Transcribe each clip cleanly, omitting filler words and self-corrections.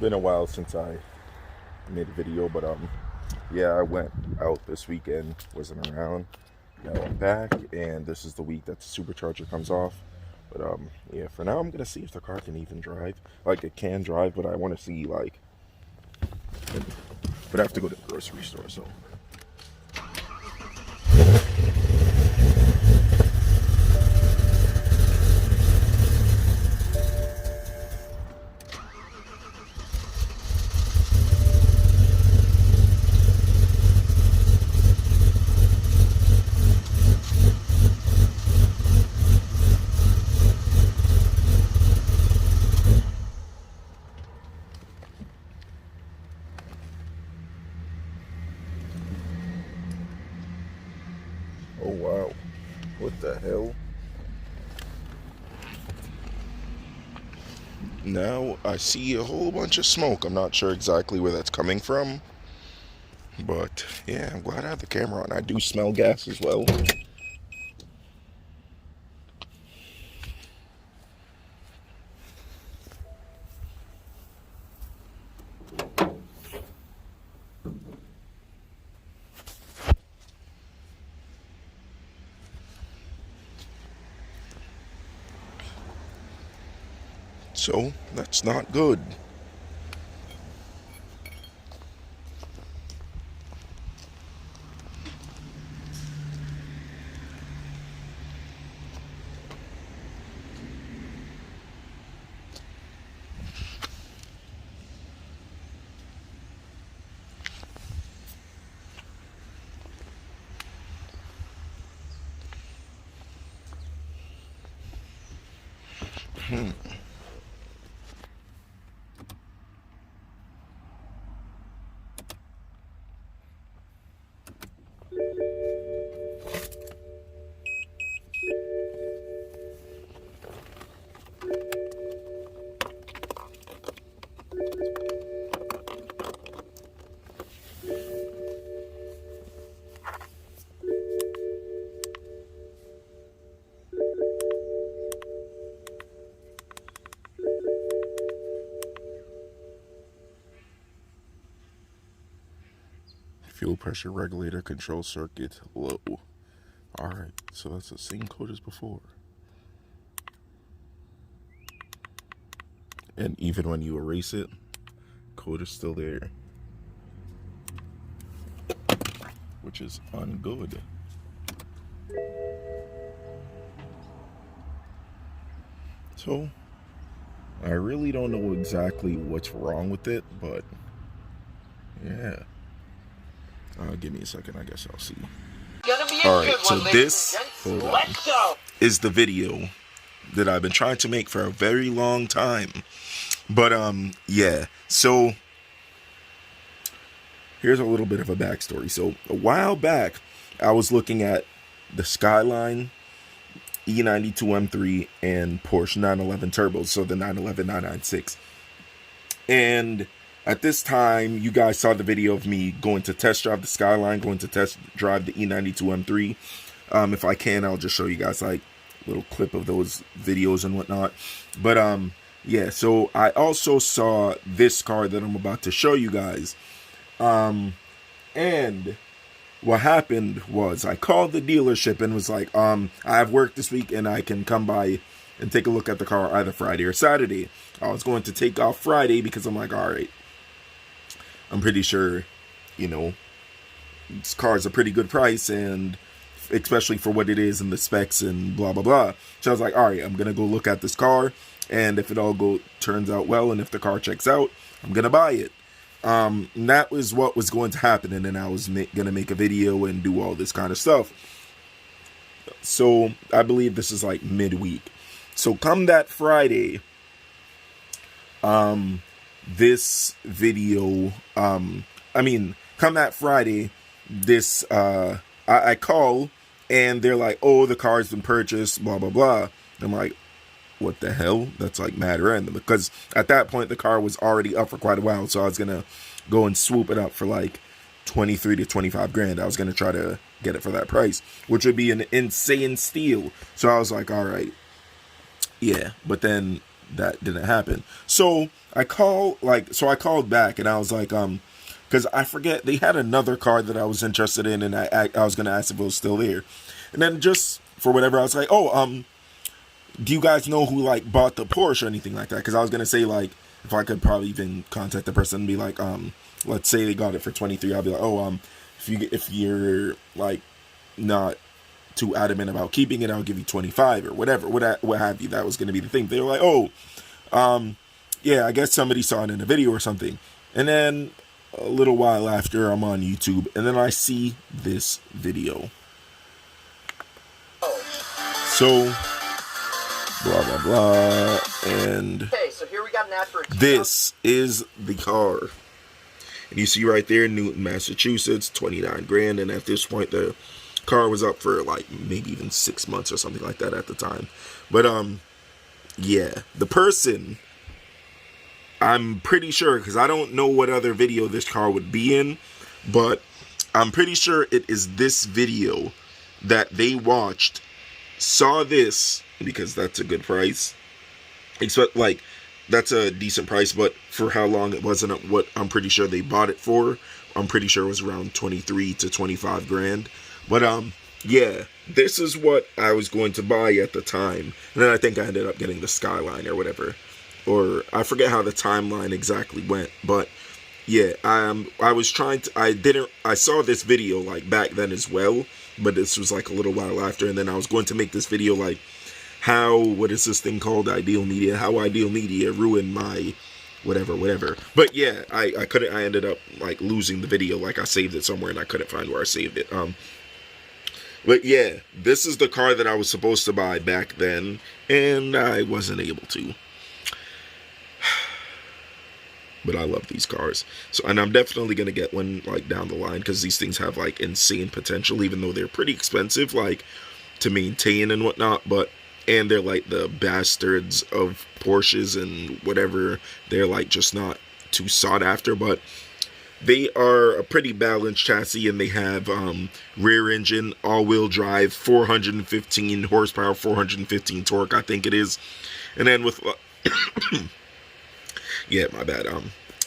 been a while since I made a video, but yeah, I went out this weekend, wasn't around. Now I'm back, and this is the week that the supercharger comes off. But yeah, for now I'm gonna see if the car can even drive. Like, it can drive, but I want to see, like, but I have to go to the grocery store, so. Oh wow, what the hell? Now I see a whole bunch of smoke. I'm not sure exactly where that's coming from, but yeah, I'm glad I have the camera on. I do smell gas as well. So that's not good. Fuel pressure regulator control circuit low. Alright, so that's the same code as before. And even when you erase it, code is still there, which is ungood. So, I really don't know exactly what's wrong with it, but yeah. Give me a second, I guess I'll see. Alright, so this is the video that I've been trying to make for a very long time. But yeah, so here's a little bit of a backstory. So a while back, I was looking at the Skyline E92 M3 and Porsche 911 turbos, so the 911 996. And at this time, you guys saw the video of me going to test drive the Skyline, going to test drive the E92 M3. If I can, I'll just show you guys like a little clip of those videos and whatnot. But yeah, so I also saw this car that I'm about to show you guys. And what happened was I called the dealership and was like, I have work this week and I can come by and take a look at the car either Friday or Saturday. I was going to take off Friday because I'm like, all right, I'm pretty sure, you know, this car's a pretty good price, and especially for what it is and the specs and blah, blah, blah. So I was like, all right, I'm going to go look at this car, and if it all turns out well, and if the car checks out, I'm going to buy it. And that was what was going to happen, and then I was going to make a video and do all this kind of stuff. So I believe this is like midweek. So come that Friday, this video, come that Friday, this, I call, and they're like, oh, the car's been purchased, blah, blah, blah. I'm like, what the hell? That's like mad random, because at that point, the car was already up for quite a while, so I was going to go and swoop it up for like 23 to 25 grand. I was going to try to get it for that price, which would be an insane steal. So I was like, all right, yeah, but then that didn't happen. So I called back and I was like, because I forget, they had another car that I was interested in, and I was gonna ask if it was still there, and then just for whatever, I was like, oh, do you guys know who like bought the Porsche or anything like that? Because I was gonna say, like, if I could probably even contact the person and be like, let's say they got it for 23, I'll be like, oh, if you're like not too adamant about keeping it, I'll give you 25 or whatever, what have you. That was gonna be the thing. They were like, oh, yeah, I guess somebody saw it in a video or something. And then a little while after, I'm on YouTube, and then I see this video. So, blah, blah, blah, and okay, so here we got an ad for this is the car. And you see right there, Newton, Massachusetts, 29 grand, and at this point, the car was up for, like, maybe even 6 months or something like that at the time. But, yeah, the person, I'm pretty sure, because I don't know what other video this car would be in, but I'm pretty sure it is this video that they watched, saw this, because that's a good price. Expect, like, that's a decent price, but for how long it wasn't what I'm pretty sure they bought it for. I'm pretty sure it was around 23 to 25 grand. But, yeah, this is what I was going to buy at the time. And then I think I ended up getting the Skyline or whatever. Or I forget how the timeline exactly went, but yeah, I was trying to, I saw this video like back then as well, but this was like a little while after, and then I was going to make this video like what is this thing called, Ideal Media, how Ideal Media ruined my whatever. But yeah, I ended up like losing the video, like I saved it somewhere and I couldn't find where I saved it. But yeah, this is the car that I was supposed to buy back then, and I wasn't able to. But I love these cars. So, and I'm definitely going to get one like down the line, because these things have like insane potential, even though they're pretty expensive like to maintain and whatnot. But, and they're like the bastards of Porsches and whatever. They're like just not too sought after, but they are a pretty balanced chassis, and they have rear engine, all-wheel drive, 415 horsepower, 415 torque, I think it is. And then with yeah, my bad.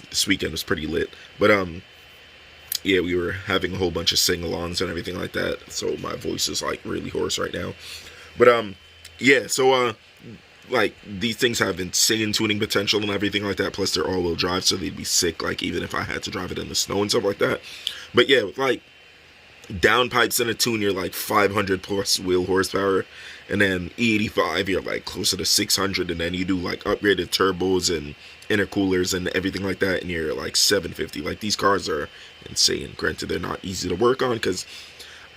This weekend was pretty lit. But, yeah, we were having a whole bunch of sing-alongs and everything like that. So my voice is, like, really hoarse right now. But, yeah, so, like, these things have insane tuning potential and everything like that. Plus, they're all-wheel drive, so they'd be sick, like, even if I had to drive it in the snow and stuff like that. But, yeah, with, like, downpipes and a tune, you're, like, 500 plus wheel horsepower. And then E85, you're, like, closer to 600. And then you do, like, upgraded turbos and intercoolers and everything like that, and you're like 750. Like, these cars are insane. Granted, they're not easy to work on, because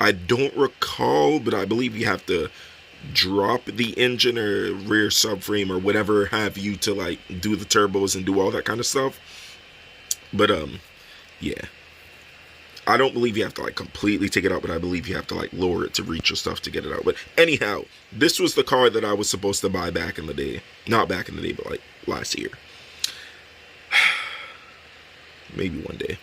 I don't recall, but I believe you have to drop the engine or rear subframe or whatever have you to like do the turbos and do all that kind of stuff. But yeah, I don't believe you have to like completely take it out, but I believe you have to like lower it to reach your stuff to get it out. But anyhow, this was the car that I was supposed to buy back in the day. Not back in the day, but like last year. Maybe one day.